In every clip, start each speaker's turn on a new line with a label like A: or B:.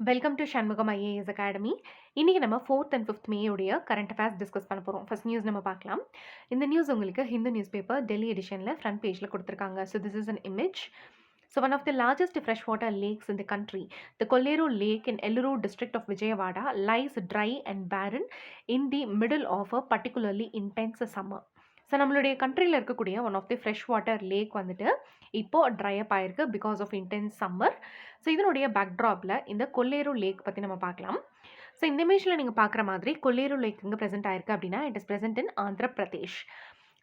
A: Welcome to Shanmugam IAS academy. இன்றைக்கி நம்ம 4th and 5th மேயுடைய கரண்ட் அஃபேர்ஸ் டிஸ்கஸ் பண்ண போகிறோம். ஃபர்ஸ்ட் நியூஸ் நம்ம பார்க்கலாம். இந்த நியூஸ் உங்களுக்கு ஹிந்து நியூஸ் பேப்பர் டெல்லி எடிஷனில் ஃப்ரண்ட் பேஜில் கொடுத்துருக்காங்க. So this is an image. So one of the largest freshwater lakes in the country, the Kolleru Lake in Elluru district of Vijayawada, lies dry and barren in the middle of a particularly intense summer. So நம்மளுடைய கண்ட்ரியில் இருக்கக்கூடிய one of the fresh water lake வந்துட்டு இப்போது dry up ஆயிருக்கு because of intense summer. So இதனுடைய பேக்ட்ராப்பில் இந்த கொல்லேரு லேக் பற்றி நம்ம பார்க்கலாம். ஸோ இந்த இமேஜில் நீங்கள் பார்க்குற மாதிரி கொல்லேரு லேக் எங்கே ப்ரெசென்ட் ஆயிருக்கு அப்படின்னா it is present in Andhra Pradesh.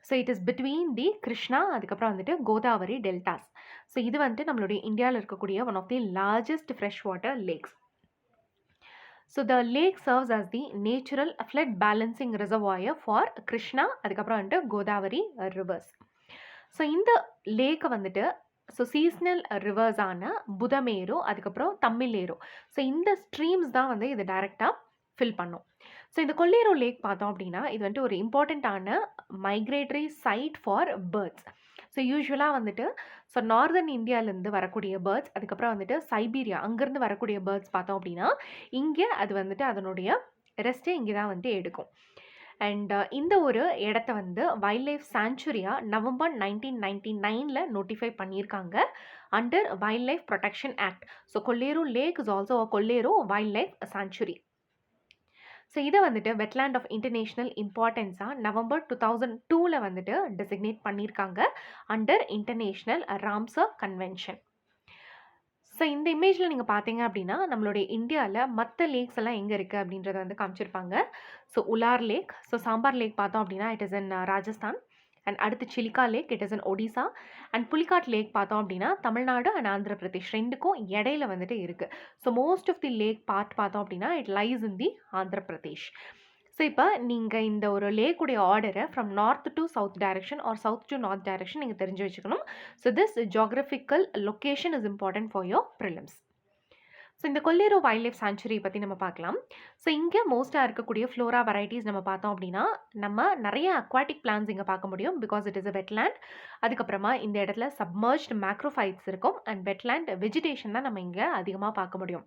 A: So it is between the Krishna அதுக்கப்புறம் வந்துட்டு கோதாவரி டெல்டாஸ். ஸோ இது வந்துட்டு நம்மளுடைய இந்தியாவில் இருக்கக்கூடிய one of the largest fresh water lakes. So the lake serves as the natural flood balancing reservoir for Krishna அதுக்கப்புறம் வந்துட்டு கோதாவரி rivers. ஸோ இந்த லேக்கை வந்துட்டு சீஸ்னல் ரிவர்ஸான புதமேரு அதுக்கப்புறம் தமிழேரு, ஸோ இந்த ஸ்ட்ரீம்ஸ் தான் வந்து இது டைரெக்டாக ஃபில் பண்ணும். ஸோ இந்த கொல்லேரு லேக் பார்த்தோம் அப்படின்னா இது வந்துட்டு ஒரு இம்பார்ட்டண்ட்டான migratory site for birds. So யூஸ்வலாக வந்துட்டு நார்தர்ன் இந்தியாவிலேருந்து வரக்கூடிய பேர்ட்ஸ் அதுக்கப்புறம் வந்துட்டு சைபீரியா அங்கேருந்து வரக்கூடிய பேர்ட்ஸ் பார்த்தோம் அப்படின்னா இங்கே அது வந்துட்டு அதனுடைய ரெஸ்ட்டே இங்கே தான் வந்துட்டு எடுக்கும். அண்ட் இந்த ஒரு இடத்த வந்து வைல்ட் லைஃப் சாங்சுரியாக நவம்பர் 1999 நோட்டிஃபை பண்ணியிருக்காங்க under wildlife protection act. So Kolleru lake is also Kolleru wildlife sanctuary. So இதை வந்துட்டு வெட்லேண்ட் ஆஃப் இன்டர்நேஷ்னல் இம்பார்ட்டன்ஸாக நவம்பர் 2002 வந்துட்டு டெசிக்னேட் பண்ணியிருக்காங்க under international Ramsar convention. So இந்த இமேஜில் நீங்கள் பார்த்தீங்க அப்படின்னா நம்மளுடைய இந்தியாவில் மற்ற லேக்ஸ் எல்லாம் எங்கே இருக்குது அப்படின்றத வந்து காமிச்சிருப்பாங்க. ஸோ உலார் லேக், ஸோ சாம்பார் லேக் பார்த்தோம் அப்படின்னா it is in Rajasthan. And அடுத்து silica lakh it is in Odisha. And Pulicat lakh பார்த்தோம் அப்படின்னா தமிழ்நாடு அண்ட் ஆந்திர பிரதேஷ் ரெண்டுக்கும் இடையில வந்துட்டு இருக்குது. So most of the lake part பார்த்தோம் அப்படின்னா it lies in the Andhra Pradesh. So இப்போ நீங்கள் இந்த ஒரு லேக்குடைய ஆர்டரை from north to south direction or south to north direction நீங்கள் தெரிஞ்சு வச்சுக்கணும். So this geographical location is important for your prelims. So இந்த கொல்லேரு வைல்ட் லைஃப் சாங்சுரி பற்றி நம்ம பார்க்கலாம். ஸோ இங்கே மோஸ்ட்டாக இருக்கக்கூடிய ஃப்ளோரா வெரைட்டிஸ் நம்ம பார்த்தோம் அப்படின்னா நம்ம நிறைய அக்வாட்டிக் பிளான்ஸ் இங்கே பார்க்க முடியும் because it is a wetland. அதுக்கப்புறமா இந்த இடத்துல சப்மர்ஜ்டு மேக்ரோஃபைட்ஸ் இருக்கும் அண்ட் வெட்லேண்ட் வெஜிடேஷன் தான் நம்ம இங்கே அதிகமாக பார்க்க முடியும்.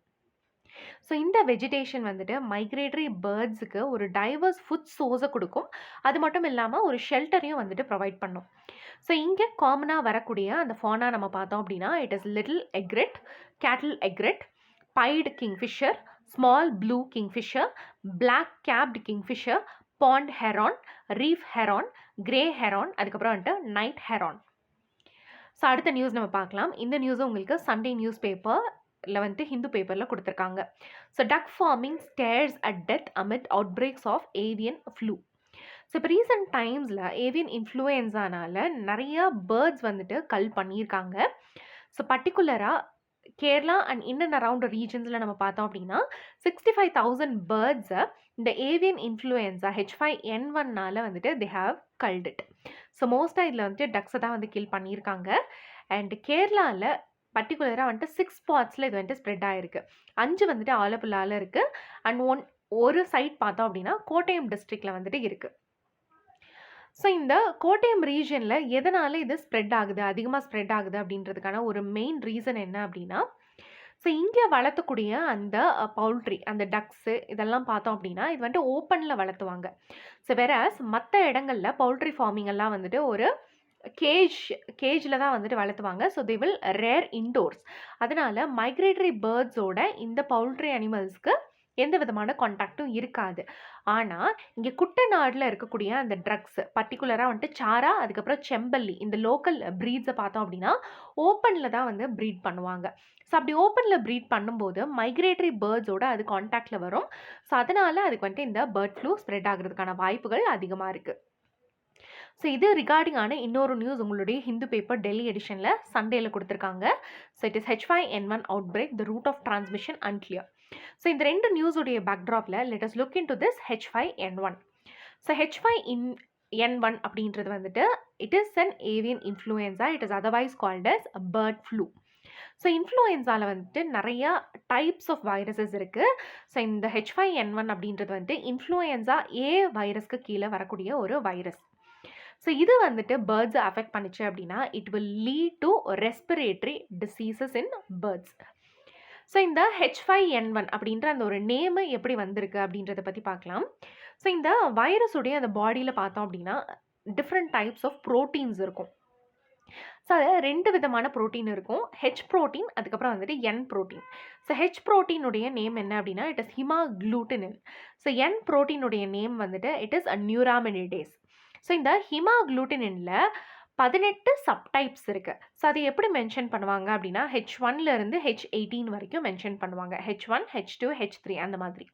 A: ஸோ இந்த வெஜிடேஷன் வந்துட்டு மைக்ரேட்டரி பேர்ட்ஸுக்கு ஒரு டைவர்ஸ் ஃபுட் சோர்ஸை கொடுக்கும். அது மட்டும் இல்லாமல் ஒரு ஷெல்டரையும் வந்துட்டு ப்ரொவைட் பண்ணும். ஸோ இங்கே காமனாக வரக்கூடிய அந்த ஃபானா நம்ம பார்த்தோம் அப்படின்னா இட் இஸ் லிட்டில் எக்ரெட், கேட்டில் egret, pied kingfisher, small blue kingfisher, black capped kingfisher, pond heron, reef heron, grey heron, அதுக்கப்புறம் வந்துட்டு night heron. ஸோ அடுத்த நியூஸ் நம்ம பார்க்கலாம். இந்த நியூஸும் உங்களுக்கு சண்டே நியூஸ் பேப்பரில் வந்துட்டு ஹிந்து பேப்பரில் கொடுத்துருக்காங்க. So duck farming stares at death amid outbreaks of avian flu. So இப்போ ரீசெண்ட் டைம்ஸில் ஏவியன் இன்ஃப்ளூயன்ஸானால நிறையா பேர்ட்ஸ் வந்துட்டு கல் பண்ணியிருக்காங்க. ஸோ பர்டிகுலராக Kerala and in and around ரீஜன்ஸில் நம்ம பார்த்தோம் அப்படின்னா 65,000 பேர்ட்ஸை இந்த ஏவியன் இன்ஃப்ளூயன்ஸா H5N1 வந்துட்டு they have cult it. So மோஸ்ட்டாக இதில் வந்துட்டு டக்ஸை தான் வந்து கில் பண்ணியிருக்காங்க. அண்ட் கேரளாவில் பர்டிகுலராக வந்துட்டு 6 ஸ்பாட்ஸில் இது வந்துட்டு ஸ்ப்ரெட் ஆகிருக்கு. 5 வந்துட்டு ஆலப்புழாவில் இருக்குது அண்ட் ஒரு சைட் பார்த்தோம் அப்படின்னா கோட்டயம் டிஸ்ட்ரிக்டில் வந்துட்டு இருக்குது. ஸோ இந்த கோட்டயம் ரீஜனில் எதனால் இது ஸ்ப்ரெட் ஆகுது, அதிகமாக ஸ்ப்ரெட் ஆகுது அப்படின்றதுக்கான ஒரு மெயின் ரீசன் என்ன அப்படின்னா ஸோ இங்கே வளர்த்தக்கூடிய அந்த பவுல்ட்ரி அந்த டக்ஸு இதெல்லாம் பார்த்தோம் அப்படின்னா இது வந்துட்டு ஓப்பனில் வளர்த்துவாங்க. ஸோ வேறஸ் மற்ற இடங்களில் பவுல்ட்ரி ஃபார்மிங் எல்லாம் வந்துட்டு ஒரு கேஜில் தான் வந்துட்டு வளர்த்துவாங்க. So they will rear indoors. அதனால் மைக்ரேட்டரி பேர்ட்ஸோட இந்த பவுல்ட்ரி அனிமல்ஸ்க்கு எந்த விதமான கான்டாக்டும் இருக்காது. ஆனால் இங்கே குட்டநாடில் இருக்கக்கூடிய அந்த ட்ரக்ஸ் பர்டிகுலராக வந்துட்டு சாரா அதுக்கப்புறம் செம்பல்லி இந்த லோக்கல் ப்ரீட்ஸை பார்த்தோம் அப்படின்னா ஓப்பனில் தான் வந்து ப்ரீட் பண்ணுவாங்க. ஸோ அப்படி ஓப்பனில் ப்ரீட் பண்ணும்போது மைக்ரேட்டரி பேர்ட்ஸோட அது கான்டாக்டில் வரும். ஸோ அதனால் அதுக்கு வந்துட்டு இந்த பேர்ட் ஃப்ளூ ஸ்ப்ரெட் ஆகிறதுக்கான வாய்ப்புகள் அதிகமாக இருக்குது. ஸோ இது ரிகார்டிங்கான இன்னொரு நியூஸ் உங்களுடைய ஹிந்து பேப்பர் டெல்லி எடிஷனில் சண்டேயில் கொடுத்துருக்காங்க. So it is H5N1 outbreak the route of transmission unclear. So இந்த ரெண்டு நியூஸுடைய பேக்ட்ராப்பில் let us look into this H5N1. So H5N1 அப்படின்றது வந்துட்டு it is an avian influenza, it is otherwise called as bird flu. So இன்ஃப்ளூயன்ஸாவில் வந்துட்டு நிறையா types of viruses இருக்குது. ஸோ இந்த H5N1 அப்படின்றது வந்துட்டு இன்ஃப்ளூயன்ஸா ஏ வைரஸ்க்கு கீழே வரக்கூடிய ஒரு வைரஸ். ஸோ இது வந்துட்டு பேர்ட்ஸை அஃபெக்ட் பண்ணிச்சு அப்படின்னா it will lead to respiratory diseases in birds. So இந்த H5N1 அப்படின்ற அந்த ஒரு நேமு எப்படி வந்திருக்கு அப்படின்றத பத்தி பார்க்கலாம். ஸோ இந்த வைரஸுடைய அந்த பாடியில பார்த்தோம் அப்படின்னா, டிஃப்ரெண்ட் டைப்ஸ் ஆஃப் புரோட்டீன்ஸ் இருக்கும். ஸோ அதில் 2 விதமான புரோட்டீன் இருக்கும். ஹெச் புரோட்டீன், அதுக்கப்புறம் வந்துட்டு என் புரோட்டீன். ஸோ ஹெச் புரோட்டீனுடைய நேம் என்ன அப்படின்னா, it is hemagglutinin. So N புரோட்டீனுடைய நேம் வந்துட்டு இட் இஸ் நியூராமினிடேஸ். ஸோ இந்த ஹிமாக்ளூட்டினின்ல 18 சப்டைப்ஸ் இருக்கு. ஸோ அதை எப்படி மென்ஷன் பண்ணுவாங்க அப்படின்னா, H1ல இருந்து H18 வரைக்கும் மென்ஷன் பண்ணுவாங்க. H1, H2, H3 அந்த மாதிரி.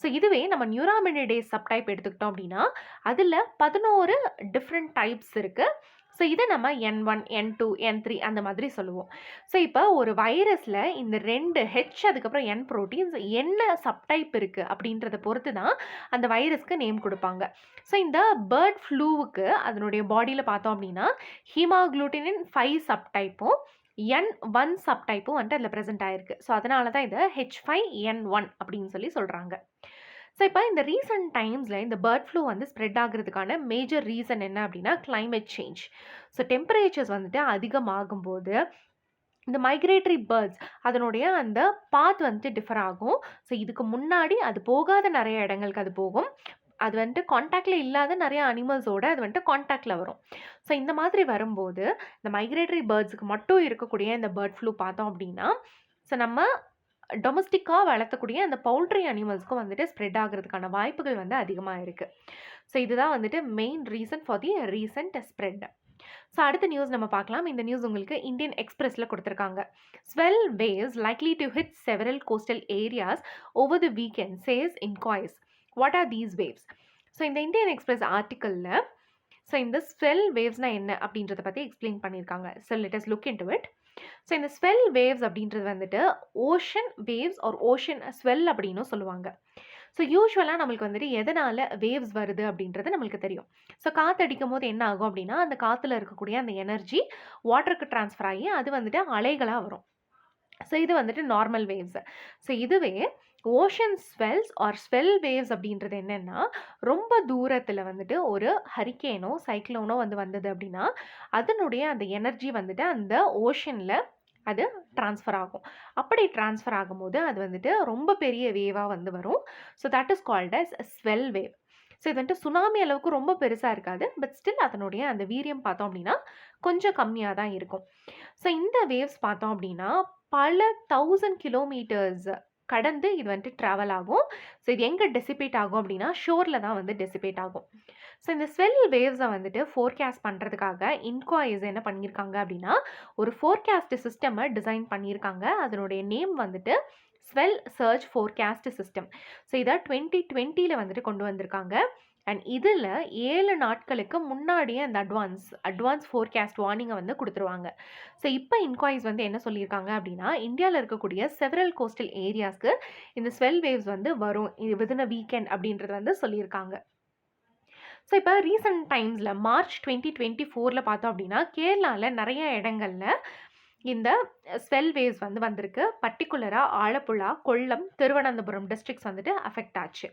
A: ஸோ இதுவே நம்ம நியூராமினிடேஸ் சப்டைப் எடுத்துக்கிட்டோம் அப்படின்னா, அதில் 11 டிஃப்ரெண்ட் டைப்ஸ் இருக்கு. ஸோ இதை நம்ம N1, N2, N3 அந்த மாதிரி சொல்லுவோம். ஸோ இப்போ ஒரு வைரஸில் இந்த 2 ஹெச் அதுக்கப்புறம் என் புரோட்டீன்ஸ் என்ன சப்டைப் இருக்குது அப்படின்றத பொறுத்து தான் அந்த வைரஸ்க்கு நேம் கொடுப்பாங்க. ஸோ இந்த பேர்ட் ஃப்ளூவுக்கு அதனுடைய பாடியில் பார்த்தோம் அப்படின்னா ஹீமாக்ளூட்டினின் 5 சப்டைப்பும் N1 சப்டைப்பும் வந்துட்டு அதில் ப்ரெசென்ட் ஆயிருக்கு. ஸோ அதனால தான் இதை H5N1 அப்படின்னு சொல்லி சொல்கிறாங்க. ஸோ இப்போ இந்த ரீசன்ட் டைம்ஸில் இந்த பேர்ட் ஃப்ளூ வந்து ஸ்ப்ரெட் ஆகிறதுக்கான மேஜர் ரீசன் என்ன அப்படின்னா கிளைமேட் சேஞ்ச். ஸோ டெம்பரேச்சர்ஸ் வந்துட்டு அதிகமாகும்போது இந்த மைக்ரேட்டரி பேர்ட்ஸ் அதனுடைய அந்த பாத் வந்துட்டு டிஃபர் ஆகும். ஸோ இதுக்கு முன்னாடி அது போகாத நிறைய இடங்களுக்கு அது போகும். அது வந்துட்டு காண்டாக்டில் இல்லாத நிறைய அனிமல்ஸோட அது வந்துட்டு காண்டாக்டில் வரும். ஸோ இந்த மாதிரி வரும்போது இந்த மைக்ரேட்டரி பேர்ட்ஸுக்கு மட்டும் இருக்கக்கூடிய இந்த பேர்ட் ஃப்ளூ பார்த்தோம் அப்படின்னா, ஸோ நம்ம டொமஸ்டிக்காக வளர்த்தக்கூடிய அந்த பவுல்ட்ரி அனிமல்ஸ்க்கும் வந்துட்டு ஸ்ப்ரெட் ஆகிறதுக்கான வாய்ப்புகள் வந்து அதிகமாக இருக்குது. ஸோ இதுதான் வந்துட்டு main reason for the recent spread. So அடுத்த நியூஸ் நம்ம பார்க்கலாம். இந்த நியூஸ் உங்களுக்கு இந்தியன் எக்ஸ்பிரஸில் கொடுத்துருக்காங்க. Swell waves likely to hit several coastal areas over the weekend says INCOIS. What are these waves? So இந்த இந்தியன் எக்ஸ்பிரஸ் ஆர்டிக்கலில் ஸோ இந்த ஸ்வெல் வேவ்ஸ்னால் என்ன அப்படின்றத பற்றி எக்ஸ்பிளைன் பண்ணியிருக்காங்க. So let us look into it. So இந்த ஸ்வெல் வேவ்ஸ் அப்படின்றது வந்துட்டு ocean waves or ocean swell அப்படின்னும் சொல்லுவாங்க. ஸோ யூஸ்வலாக நம்மளுக்கு வந்துட்டு எதனால் வேவ்ஸ் வருது அப்படின்றது நம்மளுக்கு தெரியும். ஸோ காற்றடிக்கும் போது என்ன ஆகும் அப்படின்னா, அந்த காற்றுல இருக்கக்கூடிய அந்த எனர்ஜி வாட்டருக்கு ட்ரான்ஸ்ஃபர் ஆகி அது வந்துட்டு அலைகளாக வரும். ஸோ இது வந்துட்டு நார்மல் வேவ்ஸ். ஸோ இதுவே ocean swells R swell waves அப்படின்றது என்னென்னா, ரொம்ப தூரத்தில் வந்துட்டு ஒரு ஹரிக்கேனோ சைக்ளோனோ வந்தது அப்படின்னா அதனுடைய அந்த எனர்ஜி வந்துட்டு அந்த ஓஷனில் அது ட்ரான்ஸ்ஃபர் ஆகும். அப்படி ட்ரான்ஸ்ஃபர் ஆகும்போது அது வந்துட்டு ரொம்ப பெரிய வேவாக வந்து வரும். So that is called as swell wave. So இது வந்துட்டு சுனாமி அளவுக்கு ரொம்ப பெருசாக இருக்காது. பட் ஸ்டில் அதனுடைய அந்த வீரியம் பார்த்தோம் அப்படின்னா கொஞ்சம் கம்மியாக தான் இருக்கும். ஸோ இந்த வேவ்ஸ் பார்த்தோம் அப்படின்னா பல 1000 கிலோமீட்டர்ஸ் கடந்து இது வந்துட்டு ட்ராவல் ஆகும். ஸோ இது எங்கே டெசிபேட் ஆகும் அப்படின்னா ஷோரில் தான் வந்து டெசிபேட் ஆகும். ஸோ இந்த ஸ்வெல் வேவ்ஸை வந்துட்டு ஃபோர்காஸ்ட் பண்ணுறதுக்காக இன்குவைஸ் என்ன பண்ணியிருக்காங்க அப்படின்னா, ஒரு ஃபோர்காஸ்ட் சிஸ்டமை டிசைன் பண்ணியிருக்காங்க. அதனுடைய நேம் வந்துட்டு swell surge forecast system. So இதை 2020 வந்துட்டு கொண்டு வந்திருக்காங்க. அண்ட் இதில் 7 நாட்களுக்கு முன்னாடியே அந்த அட்வான்ஸ் ஃபோர்காஸ்ட் வார்னிங்கை வந்து கொடுத்துருவாங்க. ஸோ இப்போ இன்குவைஸ் வந்து என்ன சொல்லியிருக்காங்க அப்படின்னா, இந்தியாவில் இருக்கக்கூடிய செவரல் கோஸ்டல் ஏரியாஸ்க்கு இந்த ஸ்வெல் வேவ்ஸ் வந்து வரும் வித்தின் அ வீக்கெண்ட் அப்படின்றது வந்து சொல்லியிருக்காங்க. ஸோ இப்போ ரீசன்ட் டைம்ஸில் மார்ச் 2024 பார்த்தோம் அப்படின்னா கேரளாவில் நிறைய இடங்களில் இந்த ஸ்வெல் வேவ்ஸ் வந்து வந்திருக்கு. பர்டிகுலராக ஆலப்புழா, கொல்லம், திருவனந்தபுரம் டிஸ்ட்ரிக்ட்ஸ் வந்துட்டு அஃபெக்ட் ஆச்சு.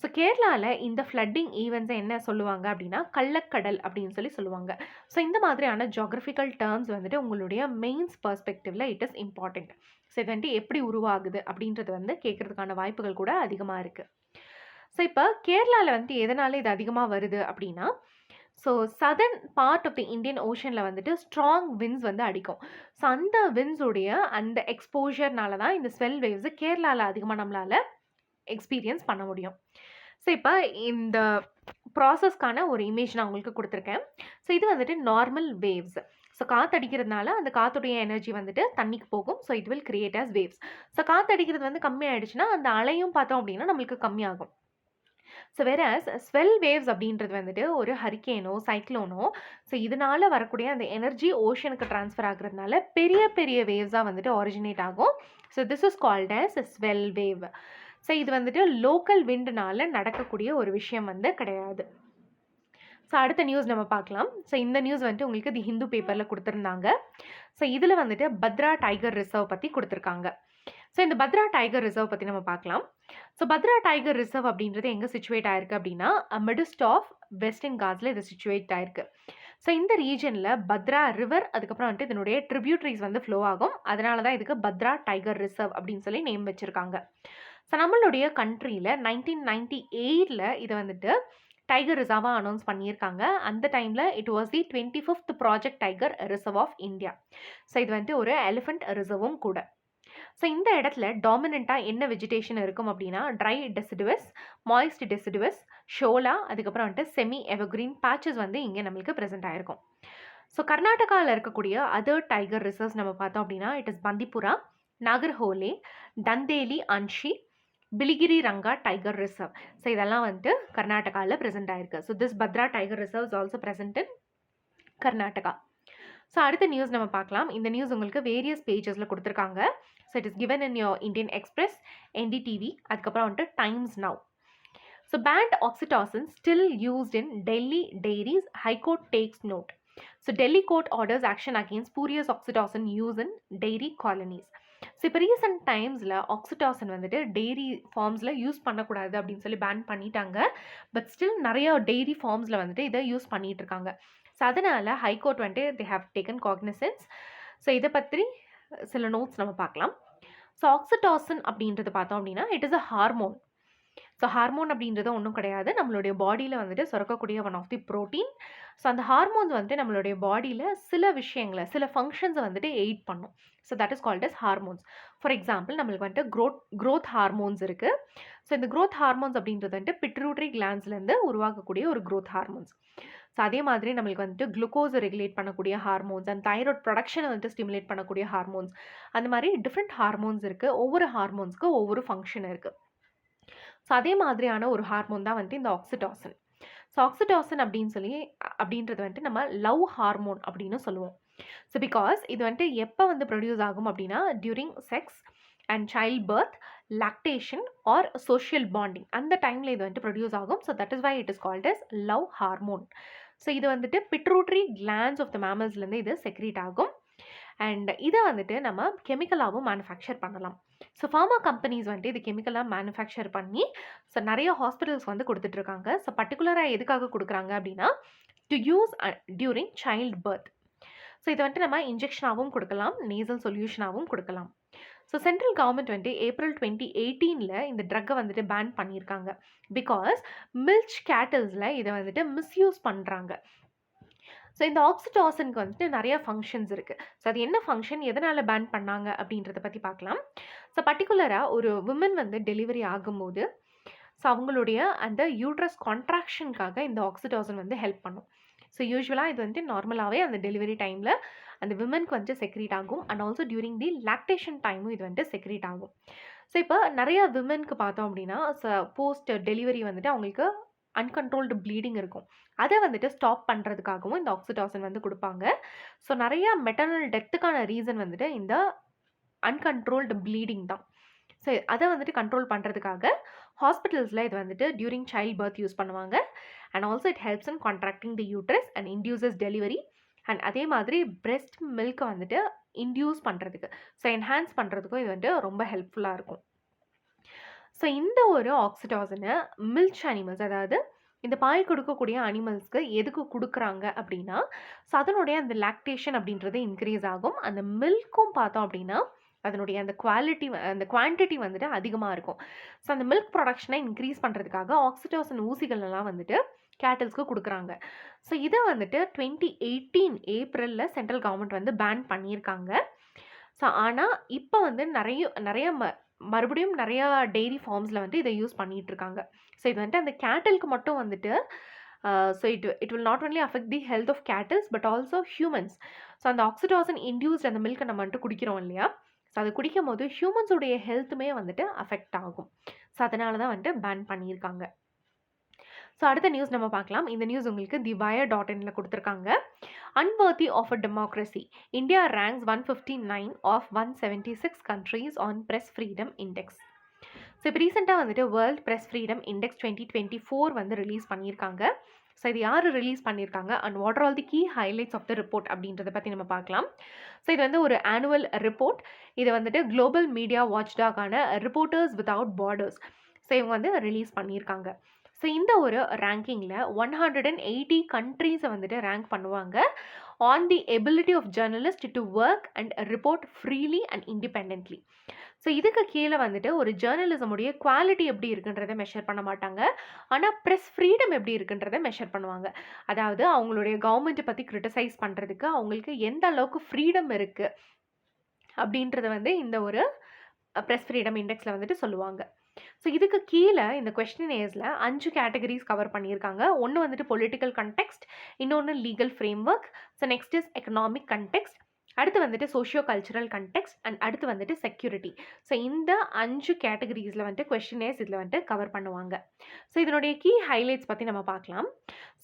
A: ஸோ கேரளாவில் இந்த ஃப்ளட்டிங் ஈவெண்ட்ஸை என்ன சொல்லுவாங்க அப்படின்னா கள்ளக்கடல் அப்படின்னு சொல்லுவாங்க. ஸோ இந்த மாதிரியான ஜியோகிராஃபிக்கல் டேர்ம்ஸ் வந்துட்டு உங்களுடைய மெயின்ஸ் பர்ஸ்பெக்டிவில் இட் இஸ் இம்பார்ட்டண்ட். ஸோ இது வந்துட்டு எப்படி உருவாகுது அப்படின்றது வந்து கேட்குறதுக்கான வாய்ப்புகள் கூட அதிகமாக இருக்குது. ஸோ இப்போ கேரளாவில் வந்து எதனால் இது அதிகமாக வருது அப்படின்னா, so southern part of the Indian ஓஷனில் வந்துட்டு ஸ்ட்ராங் விண்ட்ஸ் வந்து அடிக்கும். ஸோ அந்த விண்ட்ஸுடைய அந்த எக்ஸ்போஷர்னால தான் இந்த ஸ்வெல் வேவ்ஸு கேரளாவில் அதிகமாக நம்மளால் எக்ஸ்பீரியன்ஸ் பண்ண முடியும். ஸோ இப்போ இந்த ப்ராசஸ்க்கான ஒரு இமேஜ் நான் உங்களுக்கு கொடுத்துருக்கேன். ஸோ இது வந்துட்டு நார்மல் வேவ்ஸ். ஸோ காற்றடிக்கிறதுனால அந்த காற்றுடைய எனர்ஜி வந்துட்டு தண்ணிக்கு போகும். So it will create as waves. So காற்றடிக்கிறது வந்து கம்மியாயிடுச்சுன்னா அந்த அலையும் பார்த்தோம் அப்படின்னா நம்மளுக்கு கம்மியாகும். ஸோ வேறஸ் ஸ்வெல் வேவ்ஸ் அப்படின்றது வந்துட்டு ஒரு ஹரிக்கேனோ சைக்ளோனோ ஸோ இதனால் வரக்கூடிய அந்த எனர்ஜி ஓஷனுக்கு ட்ரான்ஸ்ஃபர் ஆகுறதுனால பெரிய பெரிய வேவ்ஸாக வந்துட்டு ஒரிஜினேட் ஆகும். So this is called as swell wave. So இது வந்துட்டு லோக்கல் விண்டுனால நடக்கக்கூடிய ஒரு விஷயம் வந்து கிடையாது. ஸோ அடுத்த நியூஸ் நம்ம பார்க்கலாம். ஸோ இந்த நியூஸ் வந்துட்டு உங்களுக்கு தி ஹிந்து பேப்பரில் கொடுத்துருந்தாங்க. ஸோ இதில் வந்துட்டு பத்ரா டைகர் ரிசர்வ் பற்றி கொடுத்துருக்காங்க. ஸோ இந்த பத்ரா டைகர் ரிசர்வ் பற்றி நம்ம பார்க்கலாம். ஸோ பத்ரா டைகர் ரிசர்வ் அப்படின்றது எங்கே சிச்சுவேட் ஆயிருக்கு அப்படின்னா மிடிஸ்ட் ஆஃப் வெஸ்டர்ன் காட்ஸில் இது சிச்சுவேட் ஆயிருக்கு. ஸோ இந்த ரீஜனில் பத்ரா ரிவர் அதுக்கப்புறம் வந்துட்டு இதனுடைய ட்ரிபியூட்ரிஸ் வந்து ஃப்ளோ ஆகும். அதனால தான் இதுக்கு பத்ரா டைகர் ரிசர்வ் அப்படின்னு சொல்லி நேம் வச்சுருக்காங்க. ஸோ நம்மளுடைய கண்ட்ரியில் 1998 இதை வந்துட்டு டைகர் ரிசர்வாக அனௌன்ஸ் பண்ணியிருக்காங்க. அந்த டைமில் it was the 25th project tiger reserve of India. So இது வந்துட்டு ஒரு எலிஃபெண்ட் ரிசர்வும் கூட. ஸோ இந்த இடத்துல டாமினண்ட்டாக என்ன வெஜிடேஷன் இருக்கும் அப்படின்னா try deciduous, moist deciduous, shola, அதுக்கப்புறம் வந்துட்டு செமி எவர்கிரீன் பேச்சஸ் வந்து இங்கே நம்மளுக்கு ப்ரெசென்ட் ஆயிருக்கும். ஸோ கர்நாடகாவில் இருக்கக்கூடிய அதர் டைகர் ரிசர்வ்ஸ் நம்ம பார்த்தோம் அப்படின்னா it is Bandipura, Nagarhole, Dandeli, Anshi, Biligiri Ranga tiger reserve. So இதெல்லாம் வந்துட்டு கர்நாடகாவில் ப்ரெசென்ட் ஆயிருக்கு. So this Bhadra tiger reserve is also present in Karnataka. So அடுத்த நியூஸ் நம்ம பார்க்கலாம். இந்த நியூஸ் உங்களுக்கு வேரியஸ் பேஜஸில் கொடுத்துருக்காங்க. So it is given in your Indian Express, NDTV, அதுக்கப்புறம் வந்துட்டு Times Now. So banned oxytocin still used in Delhi dairies, high court takes note. So Delhi court orders action against spurious oxytocin use in dairy colonies. So இப்போ recent டைம்ஸில் oxytocin வந்துட்டு dairy ஃபார்ம்ஸில் use பண்ணக்கூடாது அப்படின்னு சொல்லி pan பண்ணிட்டாங்க. But still நிறைய dairy ஃபார்ம்ஸில் வந்துட்டு இதை யூஸ் பண்ணிட்டு இருக்காங்க. ஸோ அதனால் ஹைகோர்ட் வந்துட்டு they have taken cognisance. So இதை பற்றி சில நோட்ஸ் நம்ம பார்க்கலாம். ஸோ ஆக்சிடாசின் அப்படின்றது பார்த்தோம் அப்படின்னா it is a hormone. So hormone அப்படின்றது ஒன்றும் கிடையாது, நம்மளுடைய பாடியில் வந்துட்டு சுரக்கக்கூடிய one of the protein. So அந்த ஹார்மோன்ஸ் வந்துட்டு நம்மளுடைய பாடியில் சில விஷயங்களை சில ஃபங்க்ஷன்ஸை வந்துட்டு எய்ட் பண்ணும். So that is called as hormones. For example நம்மளுக்கு வந்துட்டு க்ரோத் ஹார்மோன்ஸ் இருக்குது. ஸோ இந்த க்ரோத் ஹார்மோன்ஸ் அப்படின்றது வந்துட்டு பிட்ரூட்ரி கிளான்ஸ்லேருந்து உருவாக்கக்கூடிய ஒரு க்ரோத் ஹார்மோன்ஸ். ஸோ அதே மாதிரி நம்மளுக்கு வந்துட்டு குளுக்கோஸை ரெகுலேட் பண்ணக்கூடிய ஹார்மோன்ஸ் அண்ட் தைராய்ட் ப்ரொடக்ஷனை வந்துட்டு ஸ்டிமுலேட் பண்ணக்கூடிய ஹார்மோன்ஸ், அந்த மாதிரி டிஃப்ரெண்ட் ஹார்மோன்ஸ் இருக்குது. ஒவ்வொரு ஹார்மோன்ஸ்க்கு ஒவ்வொரு ஃபங்க்ஷன் இருக்குது. ஸோ அதே மாதிரியான ஒரு ஹார்மோன் தான் வந்துட்டு இந்த ஆக்சிடாசின். ஸோ ஆக்சிடாசின் அப்படின்றது வந்துட்டு நம்ம லவ் ஹார்மோன் அப்படின்னு சொல்லுவோம். ஸோ பிகாஸ் இது வந்துட்டு எப்போ வந்து ப்ரொடியூஸ் ஆகும் அப்படின்னா during sex and child birth, lactation or social bonding, அந்த டைமில் இது வந்துட்டு ப்ரொடியூஸ் ஆகும். So that is why it is called as love hormone. So இது வந்துட்டு பிட்ரூட்ரி கிளான்ஸ் ஆஃப் த மேமல்ஸ்லேருந்து இது செக்ரீட் ஆகும். அண்ட் இதை வந்துட்டு நம்ம கெமிக்கலாகவும் மேனுஃபேக்சர் பண்ணலாம். ஸோ ஃபார்மா கம்பெனிஸ் வந்துட்டு இது கெமிக்கலாக மேனுஃபேக்சர் பண்ணி ஸோ நிறைய ஹாஸ்பிட்டல்ஸ் வந்து கொடுத்துட்ருக்காங்க. ஸோ பர்டிகுலராக எதுக்காக கொடுக்குறாங்க அப்படின்னா to use during child birth. So இதை வந்துட்டு நம்ம இன்ஜெக்ஷனாகவும் கொடுக்கலாம், நேசல் சொல்யூஷனாகவும் கொடுக்கலாம். ஸோ சென்ட்ரல் கவர்மெண்ட் வந்துட்டு ஏப்ரல் 2018 இந்த ட்ரக்கை வந்துட்டு பேன் பண்ணியிருக்காங்க. பிகாஸ் மில்க் கேட்டல்ஸில் இதை வந்துட்டு மிஸ்யூஸ் பண்ணுறாங்க. ஸோ இந்த ஆக்சிடாசினுக்கு வந்துட்டு நிறைய ஃபங்க்ஷன்ஸ் இருக்குது. ஸோ அது என்ன ஃபங்க்ஷன், எதனால் பேன் பண்ணாங்க அப்படின்றத பற்றி பார்க்கலாம். ஸோ பர்டிகுலராக ஒரு விமன் வந்து டெலிவரி ஆகும்போது ஸோ அவங்களுடைய அந்த யூட்ரஸ் கான்ட்ராக்ஷனுக்காக இந்த ஆக்சிடாசின் வந்து ஹெல்ப் பண்ணும். ஸோ யூஸ்வலாக இது வந்துட்டு நார்மலாகவே அந்த டெலிவரி டைமில் அந்த விமனுக்கு வந்துட்டு செக்ரீட் ஆகும். And also during the lactation டைமும் இது வந்துட்டு செக்ரீட் ஆகும். ஸோ இப்போ நிறைய விமனுக்கு பார்த்தோம் அப்படின்னா போஸ்ட் டெலிவரி வந்துட்டு அவங்களுக்கு அன்கண்ட்ரோல்டு ப்ளீடிங் இருக்கும். அதை வந்துட்டு ஸ்டாப் பண்ணுறதுக்காகவும் இந்த ஆக்சிடாசின் வந்து கொடுப்பாங்க. ஸோ நிறையா மெட்டர்னல் டெத்துக்கான ரீசன் வந்துட்டு இந்த அன்கண்ட்ரோல்டு ப்ளீடிங் தான். ஸோ அதை வந்துட்டு கண்ட்ரோல் பண்ணுறதுக்காக ஹாஸ்பிட்டல்ஸில் இது வந்துட்டு டியூரிங் சைல்ட் பர்த் யூஸ் பண்ணுவாங்க. And also it helps in contracting the uterus and induces delivery. And அதே மாதிரி பிரெஸ்ட் மில்க்கை வந்துட்டு இன்டியூஸ் பண்ணுறதுக்கு ஸோ என்ஹான்ஸ் பண்ணுறதுக்கும் இது வந்துட்டு ரொம்ப ஹெல்ப்ஃபுல்லாக இருக்கும். ஸோ இந்த ஒரு ஆக்சிடாசினை மில்க் அனிமல்ஸ், அதாவது இந்த பால் கொடுக்கக்கூடிய அனிமல்ஸ்க்கு எதுக்கு கொடுக்குறாங்க அப்படின்னா ஸோ அதனுடைய அந்த லாக்டேஷன் அப்படின்றது இன்க்ரீஸ் ஆகும். அந்த மில்க்கும் பார்த்தோம் அப்படின்னா அதனுடைய அந்த குவான்டிட்டி வந்துட்டு அதிகமாக இருக்கும். ஸோ அந்த மில்க் ப்ரொடக்ஷனை இன்க்ரீஸ் பண்ணுறதுக்காக ஆக்சிடாசின் ஊசிகள்லாம் வந்துட்டு கேட்டல்ஸ்க்கு கொடுக்குறாங்க. ஸோ இதை வந்துட்டு 2018 ஏப்ரலில் சென்ட்ரல் கவர்மெண்ட் வந்து பேன் பண்ணியிருக்காங்க. ஸோ ஆனால் இப்போ வந்து நிறைய மறுபடியும் நிறையா டெய்ரி ஃபார்ம்ஸில் வந்துட்டு இதை யூஸ் பண்ணிகிட்ருக்காங்க. ஸோ இது வந்துட்டு அந்த கேட்டலுக்கு மட்டும் வந்துட்டு so it will not only affect the health of cattles but also humans. So அந்த ஆக்சிடாசின் இன்டியூஸ்ட் அந்த மில்கை நம்ம வந்துட்டு குடிக்கிறோம் இல்லையா, ஸோ அது குடிக்கும் போது ஹியூமன்ஸுடைய ஹெல்த்துமே வந்துட்டு அஃபெக்ட் ஆகும். ஸோ அதனால தான் வந்துட்டு பேன் பண்ணியிருக்காங்க. ஸோ அடுத்த நியூஸ் நம்ம பார்க்கலாம். இந்த நியூஸ் உங்களுக்கு theWire.in கொடுத்துருக்காங்க. Unworthy of a democracy, India ranks 159 of 176 countries on Press Freedom Index. So இப்போ ரீசெண்டாக வந்துட்டு வேர்ல்ட் ப்ரெஸ் ஃப்ரீடம் இண்டெக்ஸ் 2024 வந்து ரிலீஸ் பண்ணியிருக்காங்க. ஸோ இது யார் ரிலீஸ் பண்ணியிருக்காங்க and what are all the key highlights of the report அப்படின்றத பற்றி நம்ம பார்க்கலாம். ஸோ இது வந்து ஒரு ஆனுவல் ரிப்போர்ட். இது வந்துட்டு குளோபல் மீடியா வாட்ச்டாகான ரிப்போர்ட்டர்ஸ் வித்தவுட் பார்டர்ஸ் ஸோ இவங்க வந்து ரிலீஸ் பண்ணியிருக்காங்க. ஸோ இந்த ஒரு ரேங்கிங்கில் 180 கண்ட்ரீஸை வந்துட்டு ரேங்க் பண்ணுவாங்க on the ability of journalist to work and report freely and independently. So இதுக்கு கீழே வந்துட்டு ஒரு ஜேர்னலிசமுடைய குவாலிட்டி எப்படி இருக்குன்றதை மெஷர் பண்ண மாட்டாங்க, ஆனால் ப்ரெஸ் ஃப்ரீடம் எப்படி இருக்குன்றதை மெஷர் பண்ணுவாங்க. அதாவது அவங்களுடைய கவர்மெண்ட்டை பற்றி கிரிட்டிசைஸ் பண்ணுறதுக்கு அவங்களுக்கு எந்த அளவுக்கு ஃப்ரீடம் இருக்குது அப்படின்றத வந்து இந்த ஒரு ப்ரெஸ் ஃப்ரீடம் இண்டெக்ஸில் வந்துட்டு சொல்லுவாங்க. ஸோ இதுக்கு கீழே இந்த கொஸ்டினேர்ஸில் 5 கேட்டகரிஸ் கவர் பண்ணியிருக்காங்க. ஒன்று வந்துட்டு பொலிட்டிக்கல் கண்டெக்ஸ்ட், இன்னொன்று legal framework, so next is economic context, அடுத்து வந்துட்டு சோஷியோ கல்ச்சுரல் கண்டெக்ஸ்ட் அண்ட் அடுத்து வந்துட்டு செக்யூரிட்டி. ஸோ இந்த 5 கேட்டகரிஸில் வந்துட்டு கொஸ்டினேர்ஸ் இதில் வந்துட்டு கவர் பண்ணுவாங்க. ஸோ இதனுடைய கீ ஹைலைட்ஸ் பற்றி நம்ம பார்க்கலாம்.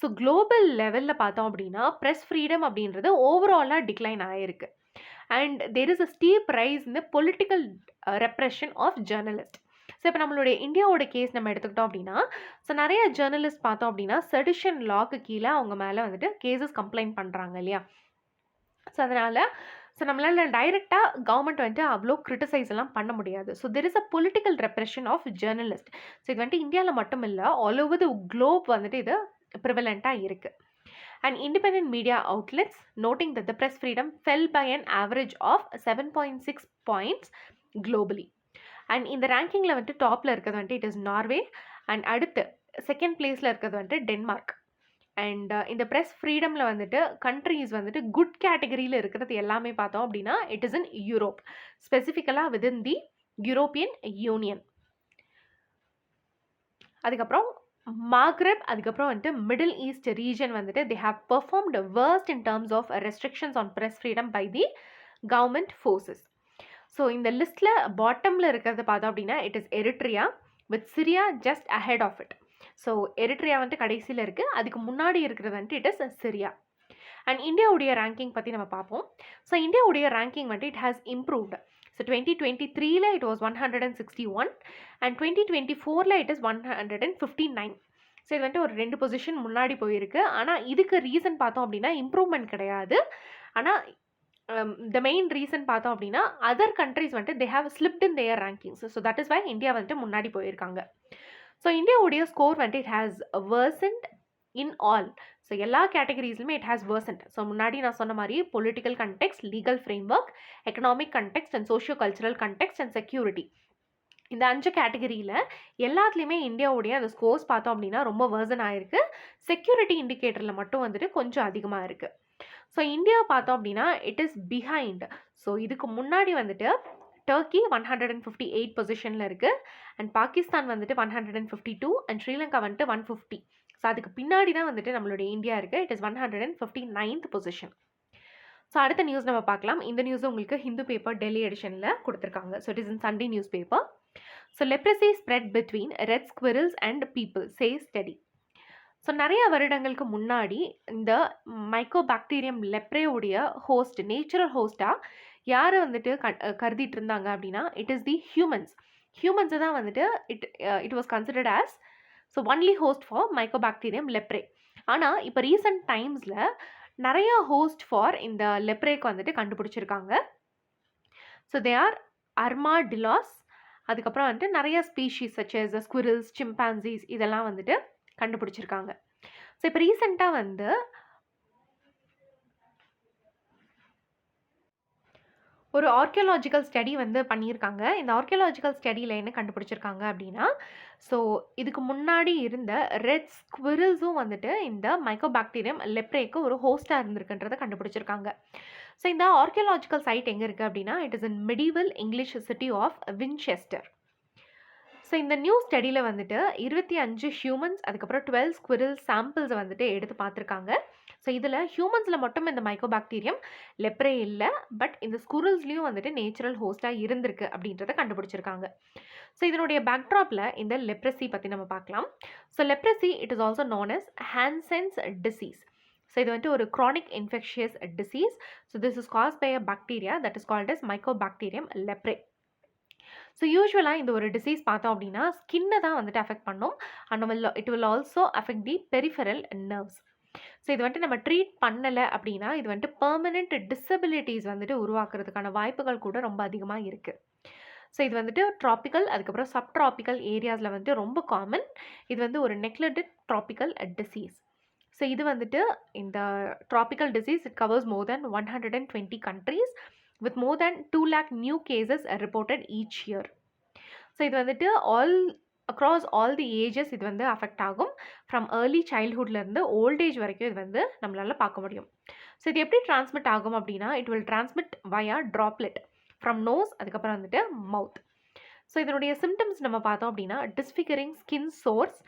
A: ஸோ குளோபல் லெவலில் பார்த்தோம் அப்படின்னா ப்ரெஸ் ஃப்ரீடம் அப்படின்றது ஓவராலாக டிக்ளைன் ஆகிருக்கு. And there is a steep rise in the political repression of journalist. So இப்போ நம்மளுடைய இந்தியாவோட கேஸ் நம்ம எடுத்துக்கிட்டோம் அப்படின்னா, ஸோ நிறைய ஜேர்னலிஸ்ட் பார்த்தோம் அப்படின்னா செடிஷன் லாக்கு கீழே அவங்க மேலே வந்துட்டு கேசஸ் கம்ப்ளைண்ட் பண்ணுறாங்க இல்லையா. ஸோ அதனால் நம்மளால் டைரெக்டாக கவர்மெண்ட் வந்துட்டு அவ்வளோ கிரிட்டிசைஸ் எல்லாம் பண்ண முடியாது. So there is a political repression of journalist. So இது வந்துட்டு இந்தியாவில் மட்டும் இல்லை, ஆல் ஓவர் த குளோப் வந்துட்டு இது ப்ரிவலண்ட்டாக இருக்குது. And independent media outlets noting that the press freedom fell by an average of 7.6 points globally. And in the rankingல வந்துட்டு டாப்பில் இருக்கிறது வந்துட்டு இட் இஸ் நார்வே, அண்ட் அடுத்து செகண்ட் பிளேஸில் இருக்கிறது வந்துட்டு டென்மார்க். அண்ட் இந்த ப்ரெஸ் ஃப்ரீடமில் வந்துட்டு கண்ட்ரீஸ் வந்துட்டு குட் கேட்டகரியில் இருக்கிறது எல்லாமே பார்த்தோம் அப்படின்னா இட் இஸ் இன் யூரோப், ஸ்பெசிஃபிக்கலாக விதின் தி யூரோப்பியன் யூனியன். அதுக்கப்புறம் மாக்ரெப், அதுக்கப்புறம் வந்துட்டு மிடில் ஈஸ்ட் ரீஜன் வந்துட்டு they have performed worst in terms of restrictions on press freedom by the government forces. So இந்த லிஸ்ட்டில் பாட்டமில் இருக்கிறத பார்த்தோம் அப்படின்னா it is Eritrea with Syria just ahead of it. So Eritrea வந்துட்டு கடைசியில் இருக்குது, அதுக்கு முன்னாடி இருக்கிறது வந்துட்டு இட் இஸ் சிரியா. அண்ட் இந்தியாவுடைய ரேங்கிங் பற்றி நம்ம பார்ப்போம். ஸோ இந்தியாவுடைய ரேங்கிங் வந்துட்டு இட் ஹாஸ் இம்ப்ரூவ்டு. ஸோ 2023ல இட் வாஸ் 161 அண்ட் 2024ல இட் இஸ் 159. ஸோ இது வந்துட்டு ஒரு 2 பொசிஷன் முன்னாடி போயிருக்கு. ஆனால் இதுக்கு ரீசன் பார்த்தோம் அப்படின்னா இம்ப்ரூவ்மெண்ட் கிடையாது. ஆனால் த மெயின் ரீசன் பார்த்தோம் அப்படின்னா அதர் கண்ட்ரிஸ் வந்துட்டு they have slipped in their rankings. So that is why India வந்துட்டு முன்னாடி போயிருக்காங்க. ஸோ இந்தியாவுடைய ஸ்கோர் வந்துட்டு it has worsened in all. So எல்லா கேட்டகரிஸ்லுமே இட் ஹேஸ் வேர்சன்ட். ஸோ முன்னாடி நான் சொன்ன மாதிரி political context, legal framework, economic context and socio cultural context and security, இந்த 5 கேட்டகரியில் எல்லாத்துலேயுமே இந்தியாவுடைய அந்த ஸ்கோர்ஸ் பார்த்தோம் அப்படின்னா ரொம்ப வேர்சன் ஆகிருக்கு. செக்யூரிட்டி இண்டிகேட்டரில் மட்டும் வந்துட்டு கொஞ்சம் அதிகமாக இருக்குது. ஸோ இந்தியா பார்த்தோம் அப்படின்னா இட் இஸ் பிஹைண்ட். ஸோ இதுக்கு முன்னாடி வந்துட்டு டர்க்கி 158 பொசிஷனில் இருக்குது, அண்ட் பாகிஸ்தான் வந்துட்டு 152 அண்ட் ஸ்ரீலங்கா வந்துட்டு 150. ஸோ அதுக்கு பின்னாடி தான் வந்துட்டு நம்மளுடைய இந்தியா இருக்குது, it is 159th position. So அடுத்த நியூஸ் நம்ம பார்க்கலாம். இந்த நியூஸ் உங்களுக்கு ஹிந்து பேப்பர் டெல்லி எடிஷனில் கொடுத்துருக்காங்க. So it is in Sunday news paper. So leprosy spread between red squirrels and people says study. So நிறைய வருடங்களுக்கு முன்னாடி இந்த மைக்கோபாக்டீரியம் லெப்ரேவுடைய ஹோஸ்ட், நேச்சுரல் ஹோஸ்ட்டாக யாரை வந்துட்டு கருதிட்டு இருந்தாங்க அப்படின்னா இட் இஸ் தி ஹியூமன்ஸை தான் வந்துட்டு it was considered as so only host for Mycobacterium leprae. ஆனால் இப்போ ரீசன்ட் டைம்ஸில் நிறைய ஹோஸ்ட் ஃபார் இந்த லெப்ரேக்கு வந்துட்டு கண்டுபிடிச்சிருக்காங்க. ஸோ தே ஆர் அர்மாடிலாஸ், அதுக்கப்புறம் வந்துட்டு நிறைய ஸ்பீஷீஸ் சச் as ஸ்குவிரல்ஸ், சிம்பான்சிஸ் இதெல்லாம் வந்துட்டு கண்டுபிடிச்சிருக்காங்க. ஸோ இப்போ ரீசெண்டாக வந்து ஒரு ஆர்கியாலஜிக்கல் ஸ்டடி வந்து பண்ணியிருக்காங்க. இந்த ஆர்கியாலஜிக்கல் ஸ்டடியில் என்ன கண்டுபிடிச்சிருக்காங்க அப்படின்னா, ஸோ இதுக்கு முன்னாடி இருந்த ரெட் ஸ்குவிரல்ஸும் வந்துட்டு இந்த மைக்கோபாக்டீரியம் லெப்ரேக்கு ஒரு ஹோஸ்ட்டாக இருந்திருக்குன்றதை கண்டுபிடிச்சிருக்காங்க. ஸோ இந்த ஆர்கியாலஜிக்கல் சைட் எங்கே இருக்குது அப்படின்னா it is in medieval English city of Winchester. So இந்த நியூ ஸ்டடியில் வந்துட்டு 25 ஹியூமன்ஸ், அதுக்கப்புறம் 12 ஸ்குவிரல் சாம்பிள்ஸை வந்துட்டு எடுத்து பார்த்துருக்காங்க. ஸோ இதில் ஹியூமன்ஸில் மட்டும் இந்த மைக்கோபாக்டீரியம் லெப்ரே இல்லை, பட் இந்த ஸ்குரல்ஸ்லேயும் வந்துட்டு நேச்சுரல் ஹோஸ்ட்டாக இருந்திருக்கு அப்படின்றத கண்டுபிடிச்சிருக்காங்க. ஸோ இதனுடைய பேக்ட்ராப்பில் இந்த லெப்ரசி பற்றி நம்ம பார்க்கலாம். So leprosy it is also known as Hansen's disease. So இது வந்துட்டு ஒரு chronic infectious disease. So this is caused by a bacteria that is called as mycobacterium leprae. So யூஸ்வலாக இந்த ஒரு டிசீஸ் பார்த்தோம் அப்படின்னா ஸ்கின்னை தான் வந்துட்டு அஃபெக்ட் பண்ணும், and it will also affect the peripheral nerves. So இது வந்துட்டு நம்ம ட்ரீட் பண்ணலை அப்படின்னா இது வந்துட்டு பெர்மனெண்ட் டிசபிலிட்டிஸ் வந்துட்டு உருவாக்குறதுக்கான வாய்ப்புகள் கூட ரொம்ப அதிகமாக இருக்குது. ஸோ இது வந்துட்டு ட்ராபிக்கல் அதுக்கப்புறம் சப்ட்ராபிக்கல் ஏரியாஸில் வந்துட்டு ரொம்ப காமன். இது வந்து ஒரு நெக்லெக்டட் ட்ராபிக்கல் டிசீஸ். ஸோ இது வந்துட்டு இந்த tropical disease it covers more then 120 countries with more than 2 lakh new cases reported each year. So இது வந்துட்டு அக்ராஸ் ஆல் தி ஏஜஸ் இது வந்து அஃபெக்ட் ஆகும். ஃப்ரம் ஏர்லி சைல்ட்ஹுட்லேருந்து ஓல்ட் ஏஜ் வரைக்கும் இது வந்து நம்மளால் பார்க்க முடியும். ஸோ இது எப்படி டிரான்ஸ்மிட் ஆகும் அப்படின்னா, it will transmit via droplet from nose அதுக்கப்புறம் வந்துட்டு மவுத். ஸோ இதனுடைய சிம்டம்ஸ் நம்ம பார்த்தோம் அப்படின்னா, டிஸ்ஃபிகரிங் ஸ்கின் சோர்ஸ்,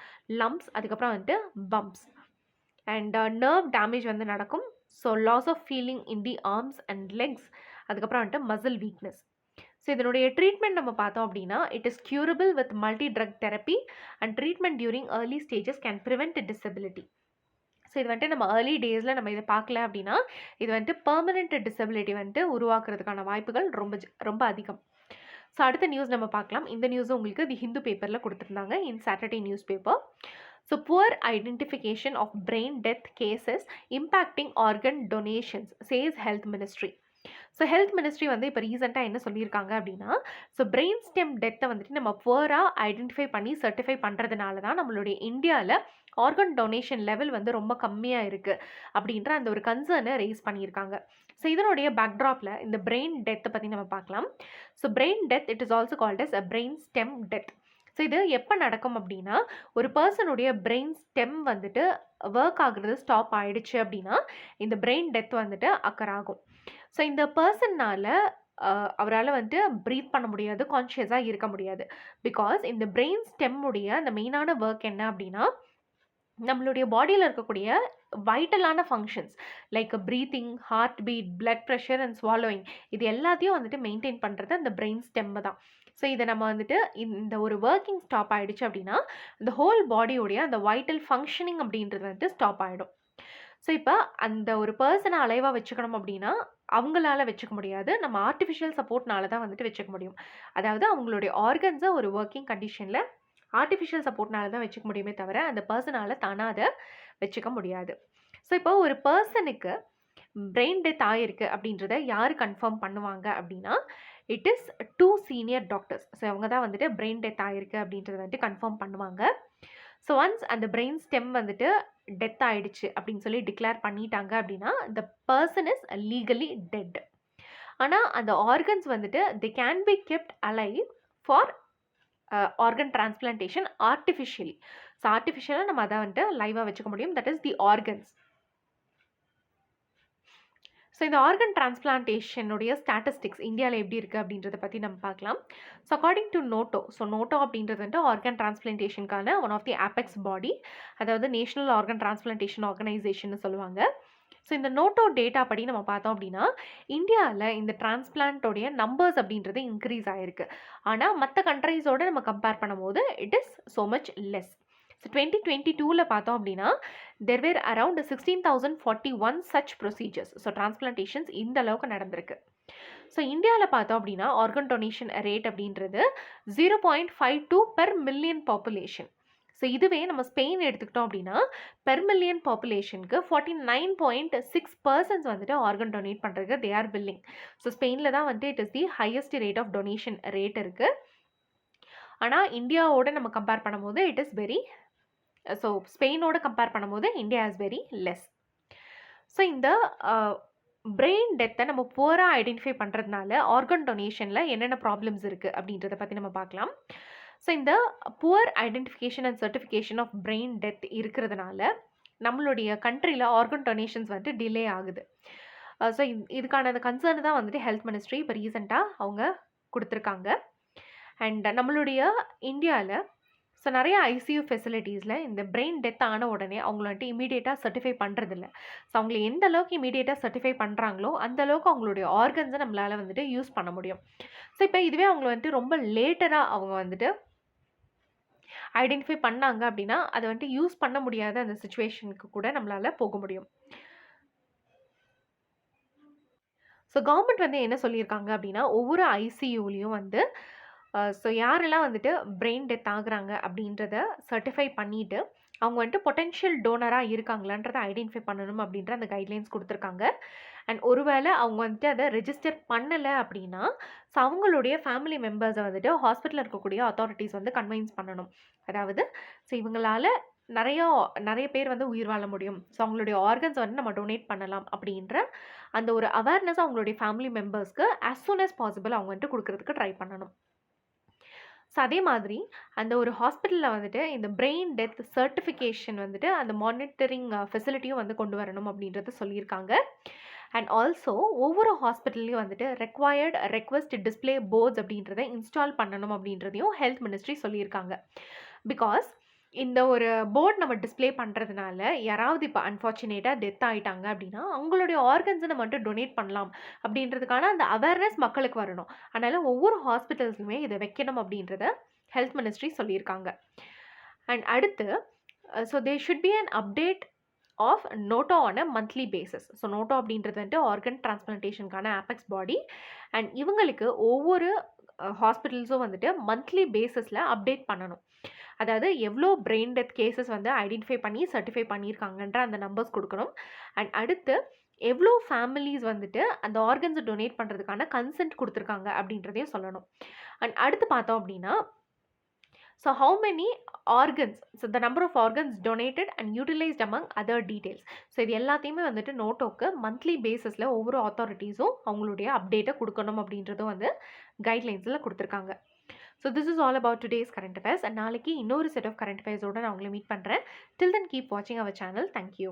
A: லம்ப்ஸ், அதுக்கப்புறம் வந்துட்டு பம்ப்ஸ் அண்ட் நர்வ் டேமேஜ் வந்து நடக்கும். So loss of feeling in the arms and legs, அதுக்கப்புறம் வந்துட்டு மசில் வீக்னஸ். ஸோ இதனுடைய ட்ரீட்மெண்ட் நம்ம பார்த்தோம் அப்படின்னா, it is curable with multi drug therapy and treatment during early stages can prevent disability. So இது வந்துட்டு நம்ம ஏர்லி டேஸில் நம்ம இதை பார்க்கல அப்படின்னா, இது வந்துட்டு பெர்மனெண்ட் டிசபிலிட்டி வந்துட்டு உருவாக்குறதுக்கான வாய்ப்புகள் ரொம்ப அதிகம். ஸோ அடுத்த நியூஸ் நம்ம பார்க்கலாம். இந்த நியூஸும் உங்களுக்கு தி ஹிந்து பேப்பரில் கொடுத்துருந்தாங்க, in Saturday news paper. So poor identification of brain death cases impacting organ donations says health ministry. So health ministry வந்து இப்போ ரீசெண்டாக என்ன சொல்லியிருக்காங்க அப்படின்னா, ஸோ பிரெயின் ஸ்டெம் டெத்தை வந்துட்டு நம்ம புவராக ஐடென்டிஃபை பண்ணி சர்டிஃபை பண்ணுறதுனால தான் நம்மளுடைய இந்தியாவில் ஆர்கன் டொனேஷன் லெவல் வந்து ரொம்ப கம்மியாக இருக்குது அப்படின்ற அந்த ஒரு கன்சர்னை ரைஸ் பண்ணியிருக்காங்க. ஸோ இதனுடைய பேக்ட்ராப்பில் இந்த பிரெயின் டெத்தை பற்றி நம்ம பார்க்கலாம். So brain death it is also called as a brain stem death. So இது எப்போ நடக்கும் அப்படின்னா, ஒரு பர்சனுடைய பிரெயின் ஸ்டெம் வந்துட்டு ஒர்க் ஆகுறது ஸ்டாப் ஆகிடுச்சு அப்படின்னா இந்த பிரெயின் டெத் வந்துட்டு அக்கர் ஆகும். ஸோ இந்த பர்சன்னால் அவரால் வந்துட்டு ப்ரீத் பண்ண முடியாது, கான்ஷியஸாக இருக்க முடியாது. பிகாஸ் இந்த பிரெயின் ஸ்டெம்முடைய அந்த மெயினான ஒர்க் என்ன அப்படின்னா, நம்மளுடைய பாடியில் இருக்கக்கூடிய வைட்டலான functions like breathing, heart beat, blood pressure and swallowing, இது எல்லாத்தையும் வந்துட்டு மெயின்டைன் பண்ணுறது அந்த பிரெயின் ஸ்டெம்மு தான். ஸோ இதை நம்ம வந்துட்டு இந்த ஒரு ஒர்க்கிங் ஸ்டாப் ஆகிடுச்சு அப்படின்னா இந்த ஹோல் பாடியோடைய அந்த வைட்டல் ஃபங்க்ஷனிங் அப்படின்றது வந்துட்டு ஸ்டாப் ஆகிடும். ஸோ இப்போ அந்த ஒரு பர்சனை அலைவாக வச்சுக்கணும் அப்படின்னா அவங்களால வச்சுக்க முடியாது, நம்ம ஆர்டிஃபிஷியல் சப்போர்ட்னால தான் வந்துட்டு வச்சுக்க முடியும். அதாவது அவங்களுடைய ஆர்கன்ஸை ஒரு ஒர்க்கிங் கண்டிஷனில் ஆர்டிஃபிஷியல் சப்போர்ட்னால தான் வச்சுக்க முடியுமே தவிர அந்த பர்சனால் தானாக அதை வச்சுக்க முடியாது. ஸோ இப்போ ஒரு பர்சனுக்கு பிரெயின் டெத் ஆகிருக்கு அப்படின்றத யார் கன்ஃபார்ம் பண்ணுவாங்க அப்படின்னா, it is 2 senior doctors. So அவங்க தான் வந்துட்டு பிரெயின் டெத் ஆகிருக்கு அப்படின்றத வந்துட்டு கன்ஃபார்ம் பண்ணுவாங்க. ஸோ ஒன்ஸ் அந்த பிரெயின் ஸ்டெம் வந்துட்டு டெத் ஆகிடுச்சு அப்படின்னு சொல்லி டிக்ளேர் பண்ணிட்டாங்க அப்படின்னா the person is legally dead. ஆனால் அந்த ஆர்கன்ஸ் வந்துட்டு they can be kept alive for organ transplantation artificially. So ஆர்டிஃபிஷியலாக நம்ம அதை வந்துட்டு லைவாக வச்சுக்க முடியும், that is the organs. So இந்த ஆர்கன் டிரான்ஸ்பிளான்டேஷனுடைய ஸ்டாட்டிஸ்டிக்ஸ் இந்தியாவில் எப்படி இருக்குது அப்படின்றத பற்றி நம்ம பார்க்கலாம். So according to NOTTO, so NOTTO அப்படின்றது வந்துட்டு ஆர்கன் டிரான்ஸ்பிளான்டேஷனுக்கான ஒன் ஆஃப் தி ஆபெக்ஸ் பாடி, அதாவது நேஷனல் ஆர்கன் டிரான்ஸ்பிளான்டேஷன் ஆர்கனைசேஷன் சொல்லுவாங்க. ஸோ இந்த நோட்டோ டேட்டா படி நம்ம பார்த்தோம் அப்படின்னா இந்தியாவில் இந்த டிரான்ஸ்பிளான்ட்டோடைய நம்பர்ஸ் அப்படின்றது இன்க்ரீஸ் ஆகிருக்கு. ஆனால் மற்ற கண்ட்ரீஸோடு நம்ம கம்பேர் பண்ணும்போது it is so much less. So 2022 பார்த்தோம் அப்படின்னா there were around 16,041 such procedures. So transplantations இந்த அளவுக்கு நடந்திருக்கு. ஸோ இந்தியாவில் பார்த்தோம் அப்படின்னா ஆர்கன் டொனேஷன் ரேட் அப்படின்றது 0.52 பெர் மில்லியன் பாப்புலேஷன். ஸோ இதுவே நம்ம ஸ்பெயின் எடுத்துக்கிட்டோம் அப்படின்னா பெர் மில்லியன் பாப்புலேஷனுக்கு 49.6% வந்துட்டு ஆர்கன் டொனேட் பண்ணுறதுக்கு தே ஆர் பில்லிங். ஸோ ஸ்பெயினில் தான் வந்துட்டு it is the highest rate of donation rate இருக்குது. ஆனால் இந்தியாவோட நம்ம கம்பேர் பண்ணும்போது இட் இஸ் வெரி, ஸோ ஸ்பெயினோட கம்பேர் பண்ணும்போது India is very less. So இந்த பிரெயின் டெத்தை நம்ம புவராக ஐடென்டிஃபை பண்ணுறதுனால ஆர்கன் டொனேஷனில் என்னென்ன ப்ராப்ளம்ஸ் இருக்குது அப்படின்றத பற்றி நம்ம பார்க்கலாம். ஸோ இந்த poor identification and certification of brain death இருக்கிறதுனால நம்மளுடைய கண்ட்ரியில் ஆர்கன் டொனேஷன்ஸ் வந்துட்டு டிலே ஆகுது. ஸோ இதுக்கான அந்த கன்சர்ன் தான் வந்துட்டு ஹெல்த் மினிஸ்ட்ரி இப்போ ரீசெண்டாக அவங்க கொடுத்துருக்காங்க. அண்ட் நம்மளுடைய இந்தியாவில் ஸோ நிறைய ஐசியூ ஃபெசிலிட்டிஸில் இந்த பிரெயின் டெத் ஆன உடனே அவங்கள வந்துட்டு இமீடியட்டாக சர்டிஃபை பண்ணுறதில்ல. ஸோ அவங்கள எந்த அளவுக்கு இமீடியட்டாக சர்டிஃபை பண்ணுறாங்களோ அந்த அளவுக்கு அவங்களுடைய ஆர்கன்ஸை நம்மளால் வந்துட்டு யூஸ் பண்ண முடியும். ஸோ இப்போ இதுவே அவங்கள வந்துட்டு ரொம்ப லேட்டராக அவங்க வந்துட்டு ஐடென்டிஃபை பண்ணாங்க அப்படின்னா அதை வந்துட்டு யூஸ் பண்ண முடியாத அந்த சுச்சுவேஷனுக்கு கூட நம்மளால் போக முடியும். ஸோ கவர்மெண்ட் வந்து என்ன சொல்லியிருக்காங்க அப்படின்னா ஒவ்வொரு ஐசியூலையும் வந்து ஸோ யாரெல்லாம் வந்துட்டு பிரெயின் டெத் ஆகுறாங்க அப்படின்றத சர்டிஃபை பண்ணிவிட்டு அவங்க வந்துட்டு பொட்டென்ஷியல் டோனராக இருக்காங்களான்றதை ஐடென்டிஃபை பண்ணணும் அப்படின்ற அந்த கைட்லைன்ஸ் கொடுத்துருக்காங்க. அண்ட் ஒருவேளை அவங்க வந்துட்டு அதை ரெஜிஸ்டர் பண்ணலை அப்படின்னா, ஸோ அவங்களுடைய ஃபேமிலி மெம்பர்ஸை வந்துட்டு ஹாஸ்பிட்டலில் இருக்கக்கூடிய அத்தாரிட்டிஸ் வந்து கன்வின்ஸ் பண்ணணும். அதாவது ஸோ இவங்களால நிறைய பேர் வந்து உயிர் வாழ முடியும், ஸோ அவங்களுடைய ஆர்கன்ஸ் வந்து நம்ம டொனேட் பண்ணலாம் அப்படின்ற அந்த ஒரு அவேர்னஸ் அவங்களுடைய ஃபேமிலி மெம்பர்ஸ்க்கு ஆஸ் சூன் as பாசிபிள் அவங்க வந்துட்டு கொடுக்கறதுக்கு ட்ரை பண்ணணும். ஸோ அதே மாதிரி அந்த ஒரு ஹாஸ்பிட்டலில் வந்துட்டு இந்த பிரெயின் டெத் சர்டிஃபிகேஷன் வந்துட்டு அந்த மானிட்டரிங் ஃபெசிலிட்டியும் வந்து கொண்டு வரணும் அப்படின்றத சொல்லியிருக்காங்க. அண்ட் ஆல்சோ ஒவ்வொரு ஹாஸ்பிட்டல்லையும் வந்துட்டு ரெக்வெஸ்ட் டிஸ்பிளே போர்ட்ஸ் அப்படின்றத இன்ஸ்டால் பண்ணணும் அப்படின்றதையும் ஹெல்த் மினிஸ்ட்ரி சொல்லியிருக்காங்க. பிகாஸ் இந்த ஒரு போர்ட் நம்ம டிஸ்பிளே பண்ணுறதுனால யாராவது இப்போ அன்ஃபார்ச்சுனேட்டாக டெத் ஆகிட்டாங்க அப்படின்னா அவங்களுடைய ஆர்கன்ஸை நம்ம வந்துட்டு டொனேட் பண்ணலாம் அப்படின்றதுக்கான அந்த அவேர்னஸ் மக்களுக்கு வரணும். அதனால் ஒவ்வொரு ஹாஸ்பிட்டல்ஸுமே இதை வைக்கணும் அப்படின்றத ஹெல்த் மினிஸ்ட்ரி சொல்லியிருக்காங்க. அண்ட் அடுத்து so they should be an update of NOTTO on a monthly basis. So NOTTO அப்படின்றது வந்துட்டு ஆர்கன் டிரான்ஸ்பிளான்டேஷனுக்கான ஆபெக்ஸ் பாடி. அண்ட் இவங்களுக்கு ஒவ்வொரு ஹாஸ்பிட்டல்ஸும் வந்துட்டு மந்த்லி பேசிஸில் அப்டேட் பண்ணணும். அதாவது எவ்வளோ பிரெயின் டெத் கேசஸ் வந்து ஐடென்டிஃபை பண்ணி சர்டிஃபை பண்ணியிருக்காங்கன்ற அந்த நம்பர்ஸ் கொடுக்கணும். அண்ட் அடுத்து எவ்வளோ ஃபேமிலிஸ் வந்துட்டு அந்த ஆர்கன்ஸை டொனேட் பண்ணுறதுக்கான கன்சென்ட் கொடுத்துருக்காங்க அப்படின்றதையும் சொல்லணும். அண்ட் அடுத்து பார்த்தோம் அப்படின்னா so how many organs, so the number of organs donated and utilised among other details. So இது எல்லாத்தையுமே வந்துட்டு நோட்டோக்கு மந்த்லி பேசிஸில் ஒவ்வொரு அத்தாரிட்டிஸும் அவங்களுடைய அப்டேட்டை கொடுக்கணும் அப்படின்றதும் வந்து கைட்லைன்ஸில் கொடுத்துருக்காங்க. So this is all about today's current affairs. And நாளைக்கு இன்னொரு செட் ஆஃப் கரண்ட் அஃபேர்ஸோடு நான் உங்களை மீட் பண்ணுறேன். டில் தென் கீப் வாட்சிங் அவர் சேனல். தேங்க்யூ.